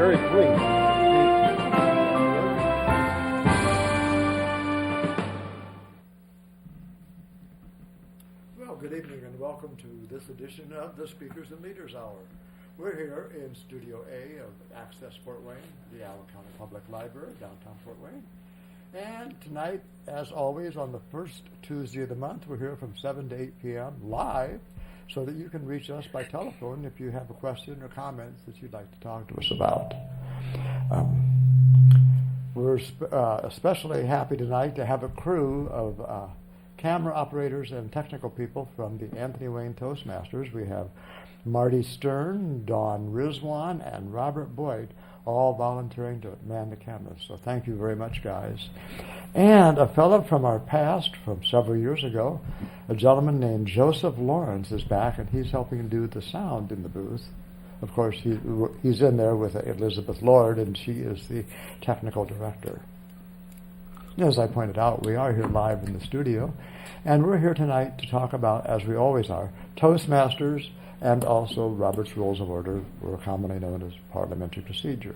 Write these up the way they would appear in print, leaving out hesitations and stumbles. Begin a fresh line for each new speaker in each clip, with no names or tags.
very clean.
Well, good evening and welcome to this edition of the Speakers and Leaders Hour. We're here in Studio A of Access Fort Wayne, the Allen County Public Library, downtown Fort Wayne. And tonight, as always, on the first Tuesday of the month, we're here from 7 to 8 p.m. live, so that you can reach us by telephone if you have a question or comments that you'd like to talk to us about. We're especially happy tonight to have a crew of camera operators and technical people from the Anthony Wayne Toastmasters. We have Marty Stern, Dawn Rizwan, and Robert Boyd, all volunteering to man the cameras. So thank you very much, guys. And a fellow from our past, from several years ago, a gentleman named Joseph Lawrence is back, and he's helping do the sound in the booth. Of course, he's in there with Elizabeth Lord, and she is the technical director. As I pointed out, we are here live in the studio, and we're here tonight to talk about, as we always are, Toastmasters and also Robert's Rules of Order, or commonly known as parliamentary procedure.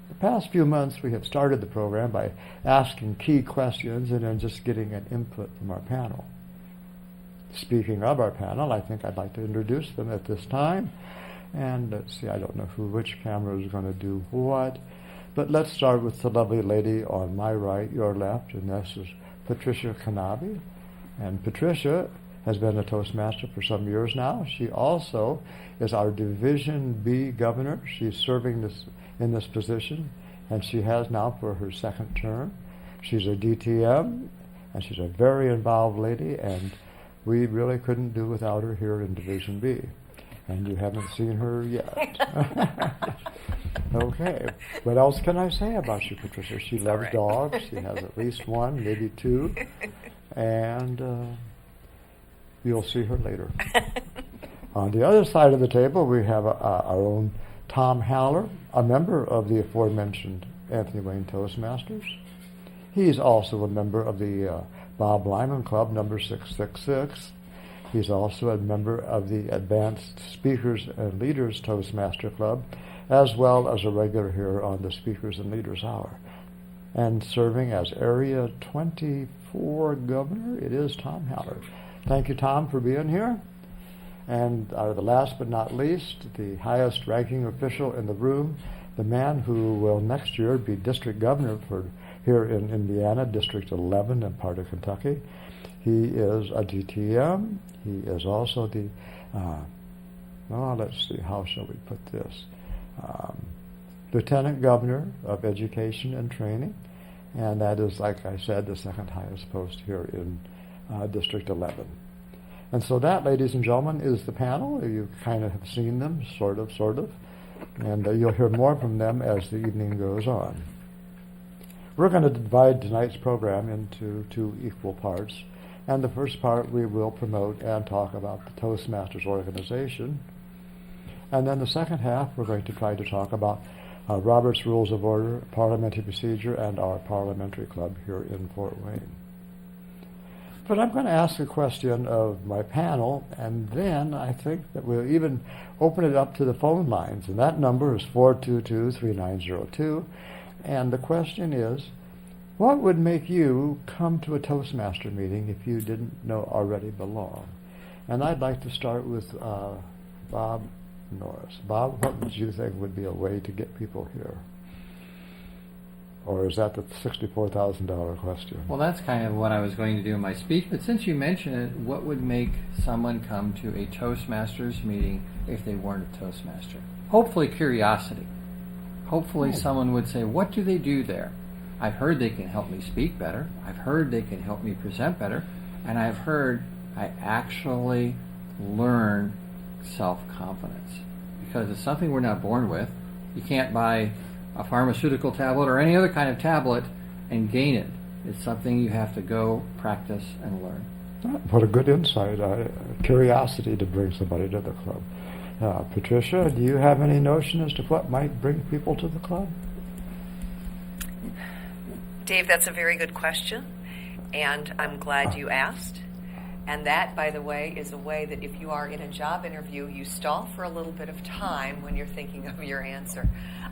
The past few months we have started the program by asking key questions and then just getting an input from our panel. Speaking of our panel, I think I'd like to introduce them at this time. And let's see, I don't know which camera is going to do what, but let's start with the lovely lady on my right, your left, and this is Patricia Knaebe. And Patricia has been a Toastmaster for some years now. She also is our Division B governor. She's serving in this position, and she has now for her second term. She's a DTM, and she's a very involved lady, and we really couldn't do without her here in Division B. And you haven't seen her yet. Okay. What else can I say about you, Patricia? She loves dogs. She has at least one, maybe two. And you'll see her later. On the other side of the table, we have our own Tom Haller, a member of the aforementioned Anthony Wayne Toastmasters. He's also a member of the Bob Lyman Club, number 666. He's also a member of the Advanced Speakers and Leaders Toastmaster Club, as well as a regular here on the Speakers and Leaders Hour. And serving as Area 24 Governor, it is Tom Haller. Thank you, Tom, for being here. And the last but not least, the highest ranking official in the room, the man who will next year be district governor for here in Indiana, District 11 and part of Kentucky. He is a DTM. He is also the, let's see, how shall we put this? Lieutenant Governor of Education and Training. And that is, like I said, the second highest post here in District 11. And so that, ladies and gentlemen, is the panel. You kind of have seen them, sort of. And you'll hear more from them as the evening goes on. We're going to divide tonight's program into two equal parts. And the first part we will promote and talk about the Toastmasters organization. And then the second half we're going to try to talk about Robert's Rules of Order, Parliamentary Procedure, and our Parliamentary Club here in Fort Wayne. But I'm going to ask a question of my panel, and then I think that we'll even open it up to the phone lines. And that number is 422-3902. And the question is, what would make you come to a Toastmaster meeting if you didn't know already belong? And I'd like to start with Bob Norris. Bob, what would you think would be a way to get people here? Or is that the $64,000 question?
Well, that's kind of what I was going to do in my speech, but since you mentioned it, what would make someone come to a Toastmasters meeting if they weren't a Toastmaster? Hopefully curiosity. Hopefully someone would say, what do they do there? I've heard they can help me speak better. I've heard they can help me present better. And I've heard I actually learn self-confidence. Because it's something we're not born with. You can't buy a pharmaceutical tablet or any other kind of tablet and gain it. It's something you have to go practice and learn.
What a good insight. Curiosity to bring somebody to the club. Patricia, do you have any notion as to what might bring people to the club?
Dave, that's a very good question, and I'm glad you asked.
And that, by the way, is a way that if you are in a job interview, you stall for a little bit of time when you're thinking of your answer.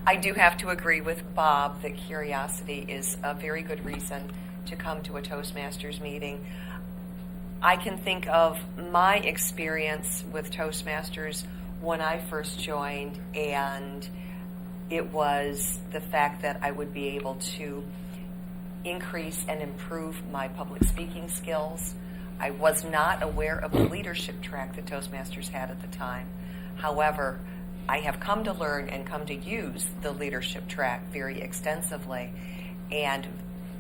I do have to agree with Bob that curiosity is a very good reason to come to a Toastmasters meeting. I can think of my experience with Toastmasters when I first joined, and it was the fact that I would be able to increase and improve my public speaking skills. I was not aware of the leadership track that Toastmasters had at the time. However, I have come to learn and come to use the leadership track very extensively, and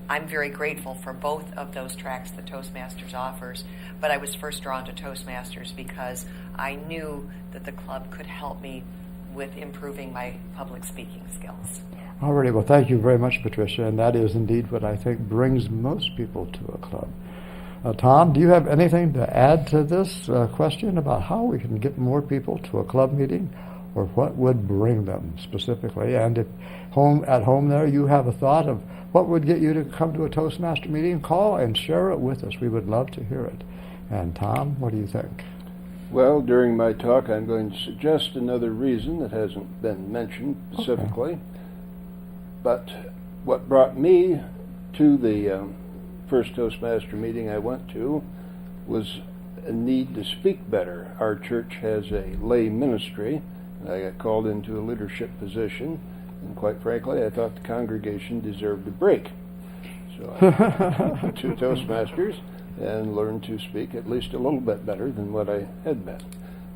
I'm very grateful for both of those tracks that Toastmasters offers. But I was first drawn to Toastmasters because I knew that the club could help me with improving my public speaking skills.
Alrighty, well, thank you very much, Patricia, and that is indeed what I think brings most people to a club. Tom, do you have anything to add to this question about how we can get more people to a club meeting, or what would bring them specifically? And if at home there you have a thought of what would get you to come to a Toastmaster meeting, call and share it with us. We would love to hear it. And Tom, what do you think?
Well, during my talk, I'm going to suggest another reason that hasn't been mentioned specifically. Okay. But what brought me to the first Toastmaster meeting I went to was a need to speak better. Our church has a lay ministry, and I got called into a leadership position, and quite frankly, I thought the congregation deserved a break. So I went to Toastmasters and learned to speak at least a little bit better than what I had been.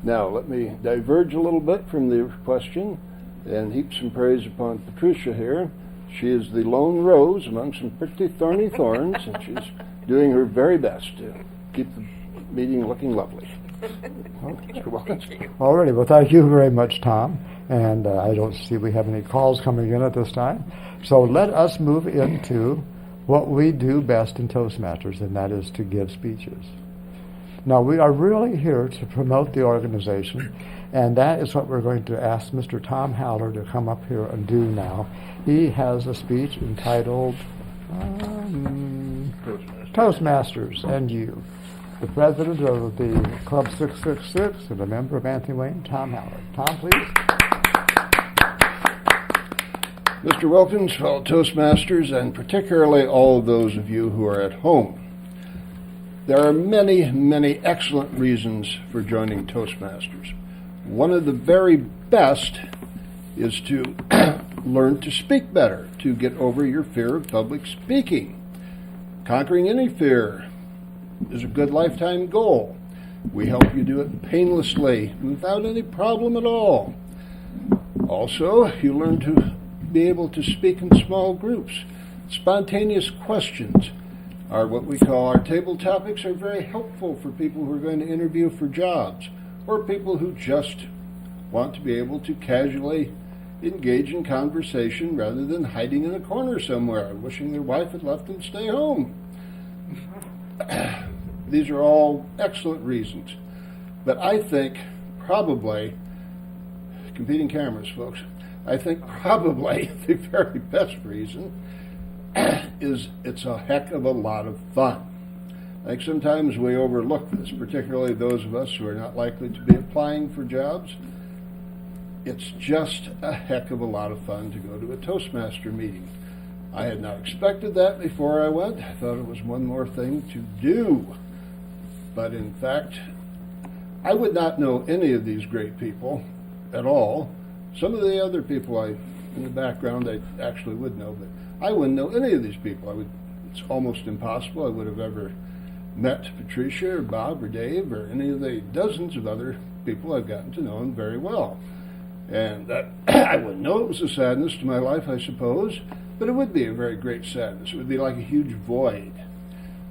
Now, let me diverge a little bit from the question and heap some praise upon Patricia here. She is the lone rose among some pretty thorny thorns, and she's doing her very best to keep the meeting looking lovely. Mr. Wilkins.
Alrighty, well, thank you very much, Tom. And I don't see we have any calls coming in at this time. So let us move into what we do best in Toastmasters, and that is to give speeches. Now, we are really here to promote the organization, and that is what we're going to ask Mr. Tom Haller to come up here and do now. He has a speech entitled Toastmasters and You. The president of the Club 666 and a member of Anthony Wayne, Tom Haller. Tom, please.
Mr. Wilkins, fellow Toastmasters, and particularly all of those of you who are at home, there are many, many excellent reasons for joining Toastmasters. One of the very best is to learn to speak better, to get over your fear of public speaking. Conquering any fear is a good lifetime goal. We help you do it painlessly, without any problem at all. Also, you learn to be able to speak in small groups. Spontaneous questions are what we call our table topics, are very helpful for people who are going to interview for jobs, or people who just want to be able to casually engage in conversation rather than hiding in a corner somewhere, wishing their wife had left them stay home. These are all excellent reasons. But I think probably, competing cameras, folks, I think probably the very best reason is it's a heck of a lot of fun. I think sometimes we overlook this, particularly those of us who are not likely to be applying for jobs. It's just a heck of a lot of fun to go to a Toastmaster meeting. I had not expected that before I went. I thought it was one more thing to do. But in fact, I would not know any of these great people at all. Some of the other people in the background I actually would know, but I wouldn't know any of these people. It's almost impossible I would have ever met Patricia or Bob or Dave or any of the dozens of other people I've gotten to know very well. And I wouldn't know it was a sadness to my life, I suppose, but it would be a very great sadness. It would be like a huge void.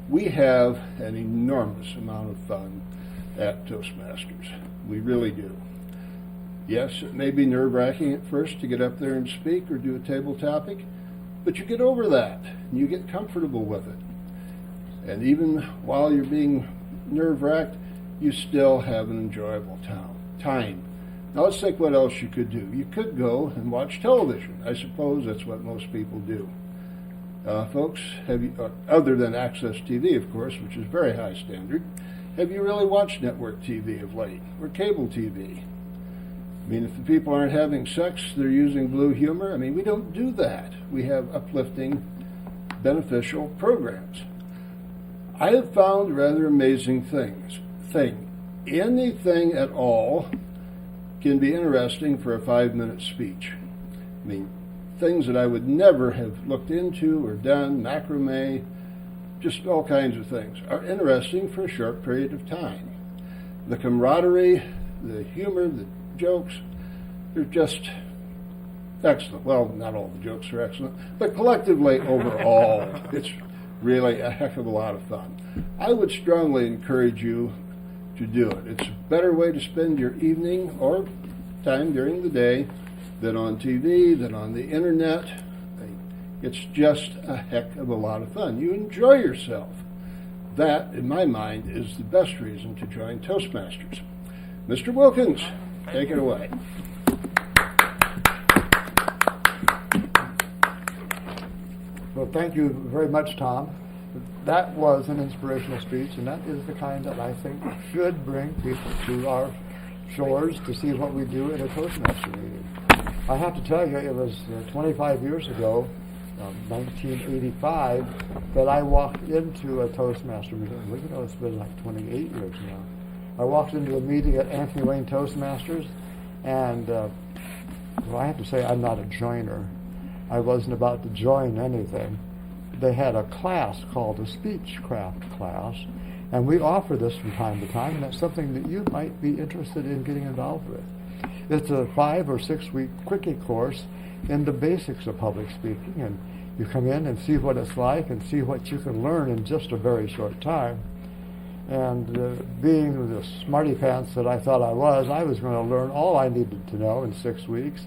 We have an enormous amount of fun at Toastmasters. We really do. Yes, it may be nerve-wracking at first to get up there and speak or do a table topic, but you get over that and you get comfortable with it. And even while you're being nerve-wracked, you still have an enjoyable time. Now let's think what else you could do. You could go and watch television. I suppose that's what most people do. Folks, other than Access TV, of course, which is very high standard, Have you really watched network TV of late, or cable TV? I mean, if the people aren't having sex, they're using blue humor. I mean, we don't do that. We have uplifting, beneficial programs. I have found rather amazing things. Anything at all can be interesting for a 5-minute speech. I mean, things that I would never have looked into or done, macrame, just all kinds of things, are interesting for a short period of time. The camaraderie, the humor, the jokes, they're just excellent. Well, not all the jokes are excellent, but collectively, overall, it's really a heck of a lot of fun. I would strongly encourage you to do it. It's a better way to spend your evening or time during the day than on TV, than on the internet. It's just a heck of a lot of fun. You enjoy yourself. That, in my mind, is the best reason to join Toastmasters. Mr. Wilkins, take it away.
Well, thank you very much, Tom. That was an inspirational speech, and that is the kind that I think should bring people to our shores to see what we do in a Toastmaster meeting. I have to tell you, it was 25 years ago, 1985, that I walked into a Toastmaster meeting. Well, you know, it's been like 28 years now. I walked into a meeting at Anthony Wayne Toastmasters, and well, I have to say I'm not a joiner. I wasn't about to join anything. They had a class called a Speechcraft class, and we offer this from time to time, and that's something that you might be interested in getting involved with. It's a 5 or 6 week quickie course in the basics of public speaking, and you come in and see what it's like and see what you can learn in just a very short time. And being the smarty pants that I thought I was going to learn all I needed to know in 6 weeks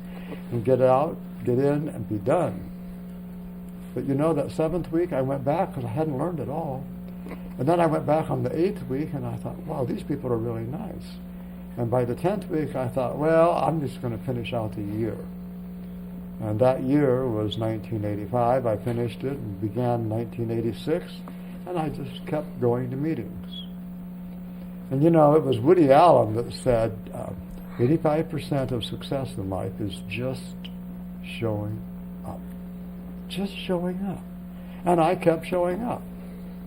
and get out, get in, and be done. But you know, that 7th week I went back because I hadn't learned it all. And then I went back on the 8th week and I thought, wow, these people are really nice. And by the 10th week I thought, well, I'm just going to finish out the year. And that year was 1985. I finished it and began 1986, and I just kept going to meetings. And you know, it was Woody Allen that said 85% of success in life is just showing up. Just showing up. And I kept showing up,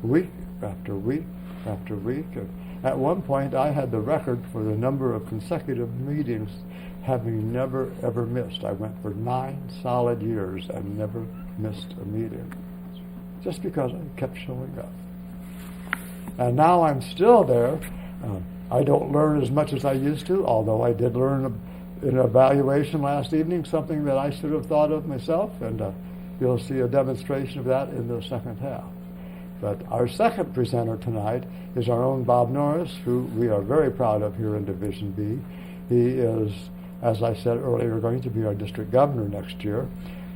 week after week after week. And at one point, I had the record for the number of consecutive meetings having never, ever missed. I went for 9 solid years and never missed a meeting, just because I kept showing up. And now I'm still there. I don't learn as much as I used to, although I did learn in an evaluation last evening something that I should have thought of myself, and you'll see a demonstration of that in the second half. But our second presenter tonight is our own Bob Norris, who we are very proud of here in Division B. He is, as I said earlier, going to be our district governor next year.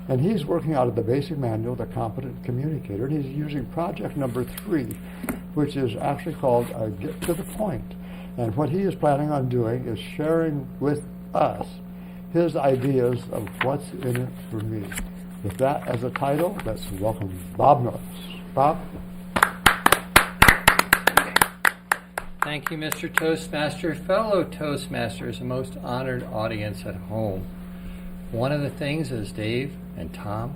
And he's working out of the basic manual, The Competent Communicator, and he's using project number 3, which is actually called Get to the Point. And what he is planning on doing is sharing with us his ideas of what's in it for me. With that as a title, let's welcome Bob Norris. Bob?
Thank you, Mr. Toastmaster. Fellow Toastmasters, a most honored audience at home. One of the things, as Dave and Tom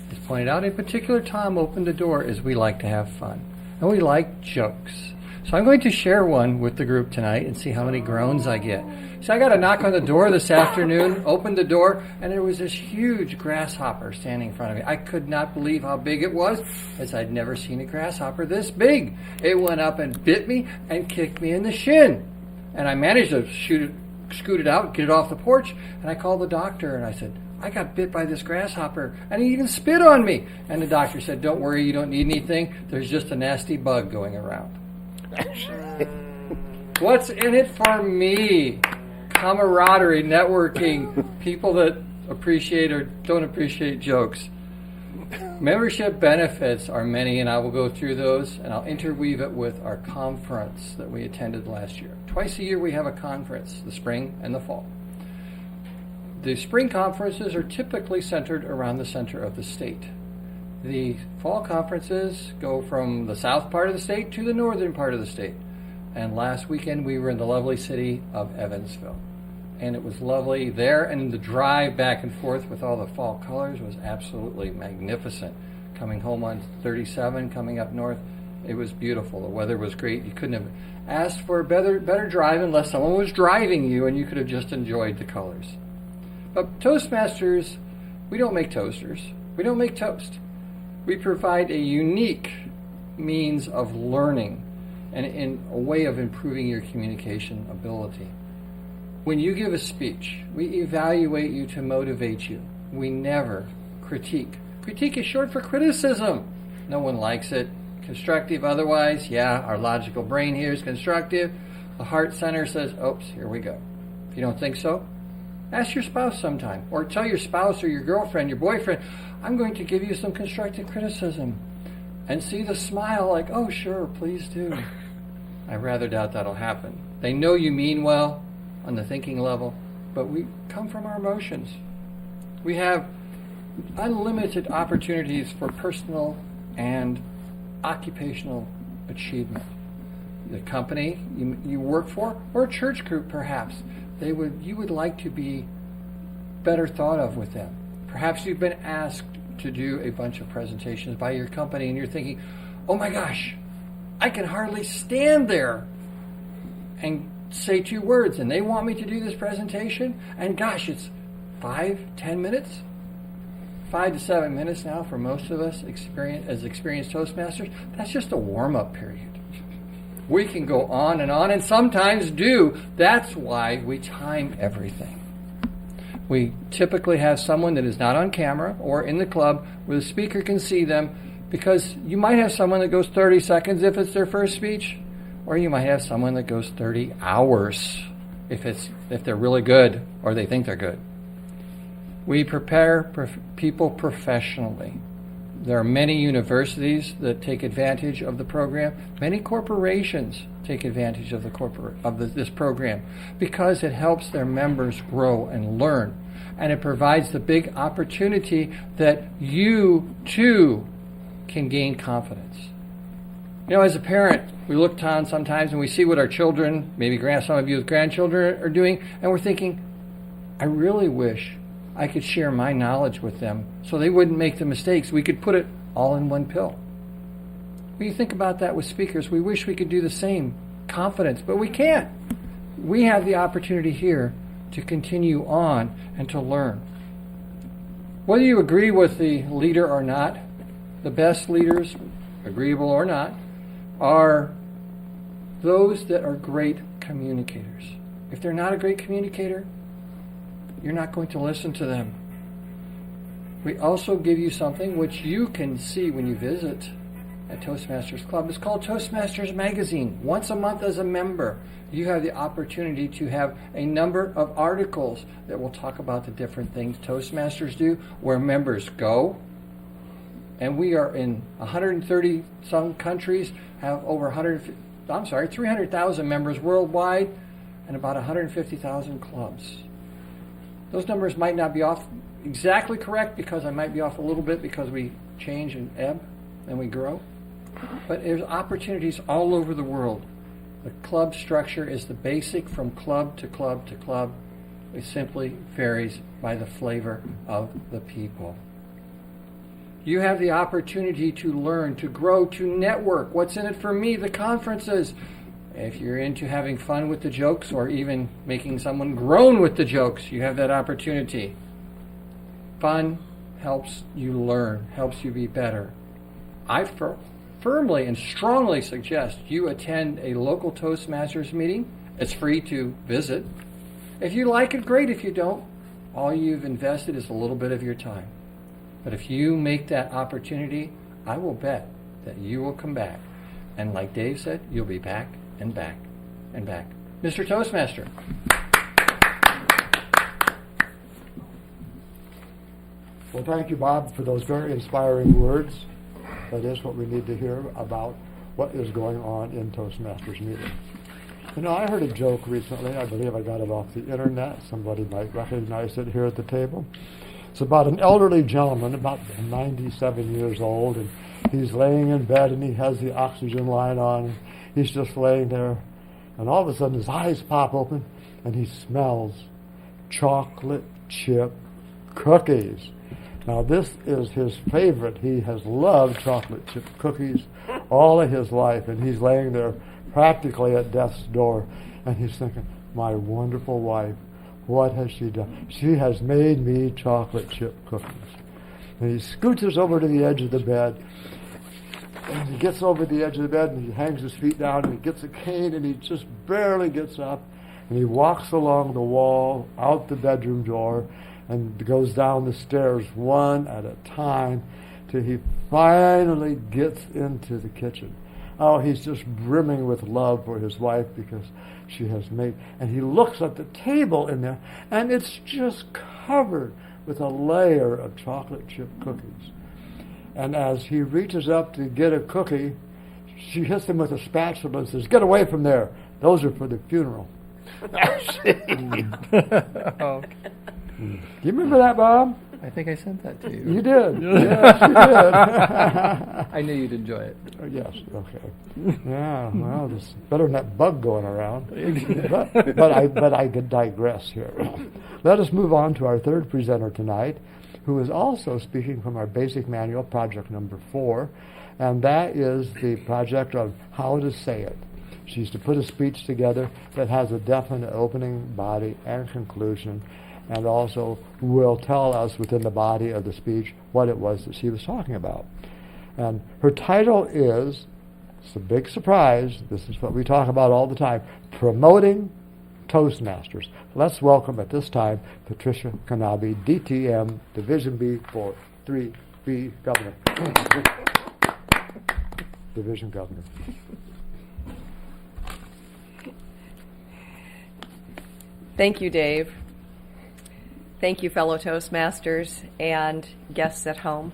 has pointed out, in particular Tom opened the door, is we like to have fun. And we like jokes. So I'm going to share one with the group tonight and see how many groans I get. So I got a knock on the door this afternoon, opened the door, and there was this huge grasshopper standing in front of me. I could not believe how big it was, as I'd never seen a grasshopper this big. It went up and bit me and kicked me in the shin. And I managed to scoot it out, get it off the porch, and I called the doctor and I said, I got bit by this grasshopper, and he even spit on me. And the doctor said, don't worry, you don't need anything. There's just a nasty bug going around. What's in it for me? Camaraderie, networking, people that appreciate or don't appreciate jokes. Membership benefits are many, and I will go through those, and I'll interweave it with our conference that we attended last year. Twice a year we have a conference, the spring and the fall. The spring conferences are typically centered around the center of the state. The fall conferences go from the south part of the state to the northern part of the state. And last weekend we were in the lovely city of Evansville. And it was lovely there, and the drive back and forth with all the fall colors was absolutely magnificent. Coming home on 37, coming up north, it was beautiful. The weather was great. You couldn't have asked for a better drive unless someone was driving you, and you could have just enjoyed the colors. But Toastmasters, we don't make toasters. We don't make toast. We provide a unique means of learning and in a way of improving your communication ability. When you give a speech, we evaluate you to motivate you. We never critique. Critique is short for criticism. No one likes it. Constructive otherwise, yeah, our logical brain here is constructive. The heart center says, oops, here we go. If you don't think so, ask your spouse sometime. Or tell your spouse or your girlfriend, your boyfriend, I'm going to give you some constructive criticism. And see the smile like, oh, sure, please do. I rather doubt that'll happen. They know you mean well on the thinking level, but we come from our emotions. We have unlimited opportunities for personal and occupational achievement. The company you work for, or a church group perhaps, you would like to be better thought of with them. Perhaps you've been asked to do a bunch of presentations by your company and you're thinking, oh my gosh, I can hardly stand there and say 2 words, and they want me to do this presentation, and gosh, it's 5-10 minutes, 5 to 7 minutes now for most of us as experienced Toastmasters. That's just a warm-up period. We can go on, and sometimes do. That's why we time everything. We typically have someone that is not on camera or in the club where the speaker can see them, because you might have someone that goes 30 seconds if it's their first speech, or you might have someone that goes 30 hours if they're really good or they think they're good. We prepare people professionally. There are many universities that take advantage of the program. Many corporations take advantage of this program because it helps their members grow and learn. And it provides the big opportunity that you, too, can gain confidence. You know, as a parent, we look on sometimes and we see what our children, maybe some of you with grandchildren, are doing, and we're thinking, I really wish I could share my knowledge with them so they wouldn't make the mistakes. We could put it all in one pill. When you think about that with speakers, we wish we could do the same. Confidence, but we can't. We have the opportunity here to continue on and to learn. Whether you agree with the leader or not, the best leaders, agreeable or not, are those that are great communicators. If they're not a great communicator, you're not going to listen to them. We also give you something which you can see when you visit at Toastmasters Club. It's called Toastmasters Magazine. Once a month as a member, you have the opportunity to have a number of articles that will talk about the different things Toastmasters do, where members go. And we are in 130 some countries, have over 300,000 members worldwide, and about 150,000 clubs. Those numbers might not be off exactly correct, because I might be off a little bit because we change and ebb and we grow. But there's opportunities all over the world. The club structure is the basic from club to club to club. It simply varies by the flavor of the people. You have the opportunity to learn, to grow, to network. What's in it for me? The conferences. If you're into having fun with the jokes or even making someone groan with the jokes, you have that opportunity. Fun helps you learn, helps you be better. I firmly and strongly suggest you attend a local Toastmasters meeting. It's free to visit. If you like it, great. If you don't, all you've invested is a little bit of your time. But if you make that opportunity, I will bet that you will come back. And like Dave said, you'll be back and back and back. Mr. Toastmaster.
Well, thank you, Bob, for those very inspiring words. That is what we need to hear about what is going on in Toastmasters meeting. You know, I heard a joke recently. I believe I got it off the internet. Somebody might recognize it here at the table. It's about an elderly gentleman, about 97 years old, and he's laying in bed and he has the oxygen line on. He's just laying there And all of a sudden his eyes pop open and he smells chocolate chip cookies. Now this is his favorite. He has loved chocolate chip cookies all of his life, and he's laying there practically at death's door, and he's thinking, my wonderful wife, what has she done? She has made me chocolate chip cookies. And he scooches over to the edge of the bed, and he gets over the edge of the bed, and he hangs his feet down, and he gets a cane, and he just barely gets up, and he walks along the wall, out the bedroom door, and goes down the stairs one at a time till he finally gets into the kitchen. Oh, he's just brimming with love for his wife because she has made, and he looks at the table in there, and it's just covered with a layer of chocolate chip cookies. And as he reaches up to get a cookie, she hits him with a spatula and says, "Get away from there. Those are for the funeral."
Okay.
Do you remember that, Bob?
I think I sent that to you.
You did. Yes, you did.
I knew you'd enjoy it.
Yes, okay. Yeah, well, there's better than that bug going around. but I could digress here. Let us move on to our third presenter tonight, who is also speaking from our basic manual, project number 4, and that is the project of how to say it. She's to put a speech together that has a definite opening, body, and conclusion, and also will tell us within the body of the speech what it was that she was talking about. And her title is, it's a big surprise, this is what we talk about all the time, Promoting Toastmasters. Let's welcome at this time Patricia Knaebe, DTM, Division B for 3B Governor. Division Governor.
Thank you, Dave. Thank you, fellow Toastmasters and guests at home.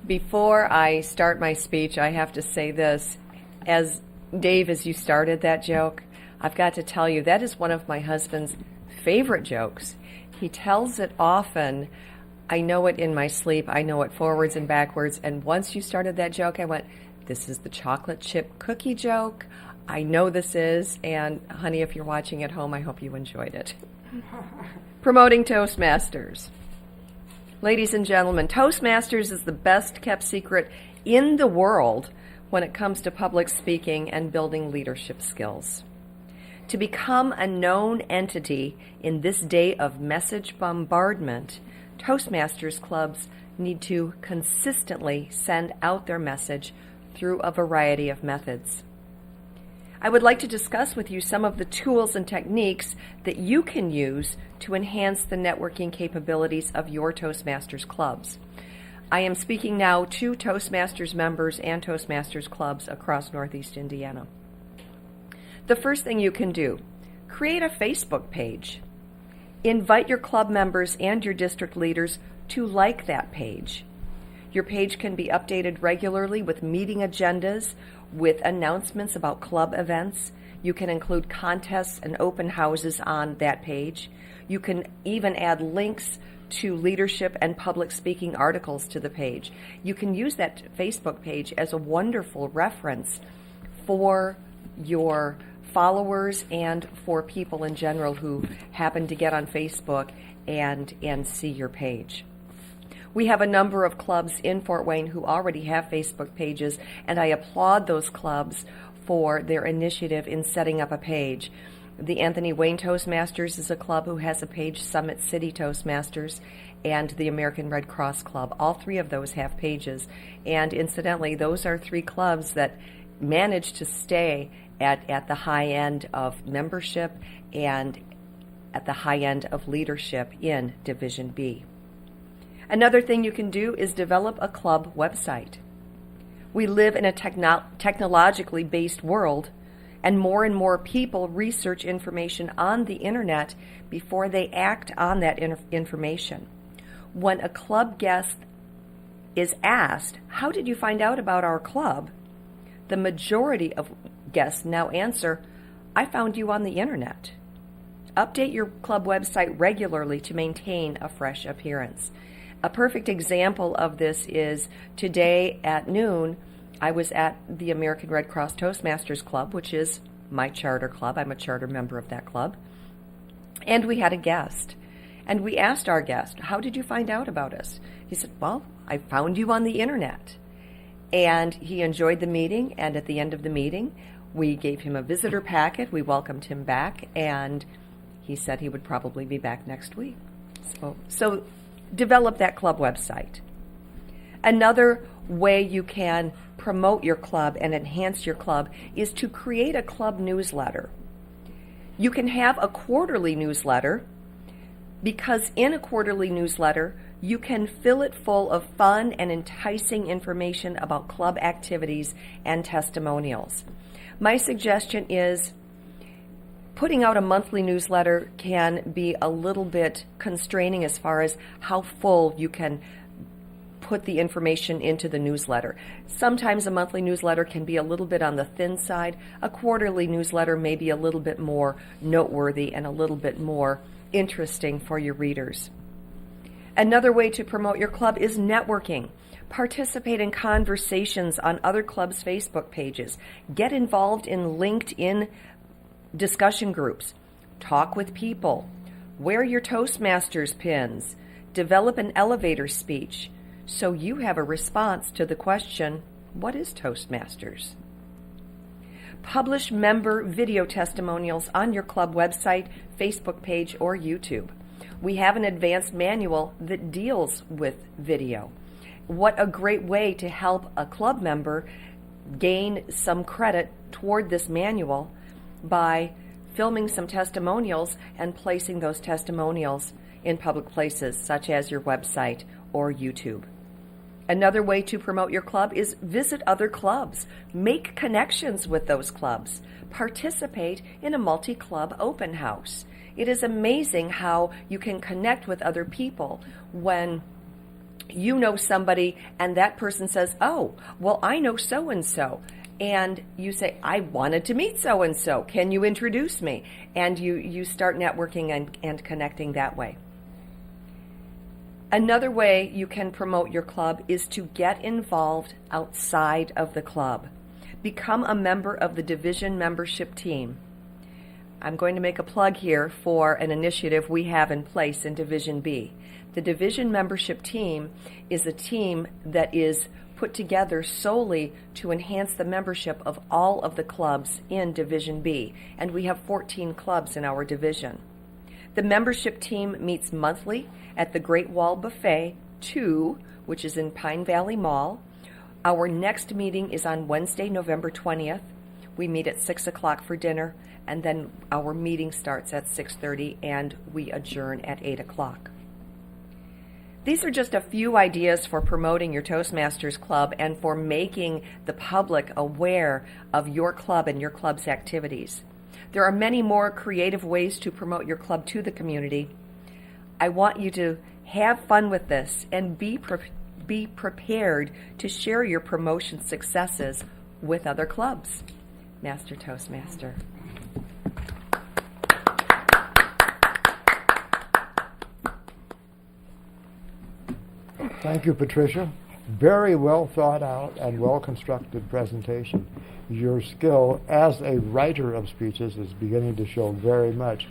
Before I start my speech, I have to say this. As Dave, as you started that joke, I've got to tell you, that is one of my husband's favorite jokes. He tells it often. I know it in my sleep. I know it forwards and backwards. And once you started that joke, I went, this is the chocolate chip cookie joke. I know this is. And honey, if you're watching at home, I hope you enjoyed it. Promoting Toastmasters. Ladies and gentlemen, Toastmasters is the best kept secret in the world when it comes to public speaking and building leadership skills. To become a known entity in this day of message bombardment, Toastmasters clubs need to consistently send out their message through a variety of methods. I would like to discuss with you some of the tools and techniques that you can use to enhance the networking capabilities of your Toastmasters clubs. I am speaking now to Toastmasters members and Toastmasters clubs across Northeast Indiana. The first thing you can do, create a Facebook page. Invite your club members and your district leaders to like that page. Your page can be updated regularly with meeting agendas, with announcements about club events. You can include contests and open houses on that page. You can even add links to leadership and public speaking articles to the page. You can use that Facebook page as a wonderful reference for your followers and for people in general who happen to get on Facebook and see your page. We have a number of clubs in Fort Wayne who already have Facebook pages, and I applaud those clubs for their initiative in setting up a page. The Anthony Wayne Toastmasters is a club who has a page, Summit City Toastmasters, and the American Red Cross Club. All three of those have pages. And incidentally, those are three clubs that manage to stay at the high end of membership and at the high end of leadership in Division B. Another thing you can do is develop a club website. We live in a technologically based world, and more people research information on the internet before they act on that information. When a club guest is asked, "How did you find out about our club?" the majority of guests now answer, "I found you on the internet." Update your club website regularly to maintain a fresh appearance. A perfect example of this is today at noon, I was at the American Red Cross Toastmasters Club, which is my charter club. I'm a charter member of that club. And we had a guest. And we asked our guest, how did you find out about us? He said, well, I found you on the internet. And he enjoyed the meeting, and at the end of the meeting, we gave him a visitor packet. We welcomed him back, and he said he would probably be back next week. So develop that club website. Another way you can promote your club and enhance your club is to create a club newsletter. You can have a quarterly newsletter, because in a quarterly newsletter, you can fill it full of fun and enticing information about club activities and testimonials. My suggestion is putting out a monthly newsletter can be a little bit constraining as far as how full you can put the information into the newsletter. Sometimes a monthly newsletter can be a little bit on the thin side. A quarterly newsletter may be a little bit more noteworthy and a little bit more interesting for your readers. Another way to promote your club is networking. Participate in conversations on other clubs' Facebook pages. Get involved in LinkedIn discussion groups. Talk with people. Wear your Toastmasters pins. Develop an elevator speech so you have a response to the question, what is Toastmasters? Publish member video testimonials on your club website, Facebook page, or YouTube. We have an advanced manual that deals with video. What a great way to help a club member gain some credit toward this manual by filming some testimonials and placing those testimonials in public places such as your website or YouTube. Another way to promote your club is visit other clubs. Make connections with those clubs. Participate in a multi-club open house. It is amazing how you can connect with other people when you know somebody and that person says, oh, well, I know so-and-so. And you say, I wanted to meet so-and-so. Can you introduce me? And you start networking and connecting that way. Another way you can promote your club is to get involved outside of the club. Become a member of the division membership team. I'm going to make a plug here for an initiative we have in place in Division B. The division membership team is a team that is put together solely to enhance the membership of all of the clubs in Division B, and we have 14 clubs in our division. The membership team meets monthly at the Great Wall Buffet 2, which is in Pine Valley Mall. Our next meeting is on Wednesday, November 20th. We meet at 6 o'clock for dinner, and then our meeting starts at 6:30, and we adjourn at 8 o'clock. These are just a few ideas for promoting your Toastmasters Club and for making the public aware of your club and your club's activities. There are many more creative ways to promote your club to the community. I want you to have fun with this and be prepared to share your promotion successes with other clubs. Master Toastmaster.
Thank you, Patricia. Very well thought out and well constructed presentation. Your skill as a writer of speeches is beginning to show very much.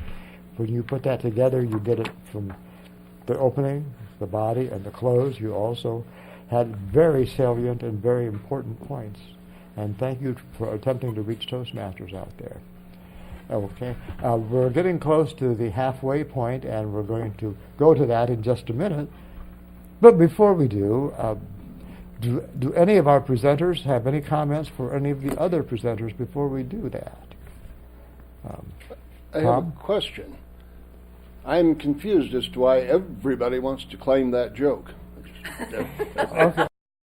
When you put that together, you did it from the opening, the body, and the close. You also had very salient and very important points. And thank you for attempting to reach Toastmasters out there. Okay, we're getting close to the halfway point, and we're going to go to that in just a minute. But before we do any of our presenters have any comments for any of the other presenters before we do that?
I have a question. I'm confused as to why everybody wants to claim that joke.
Okay.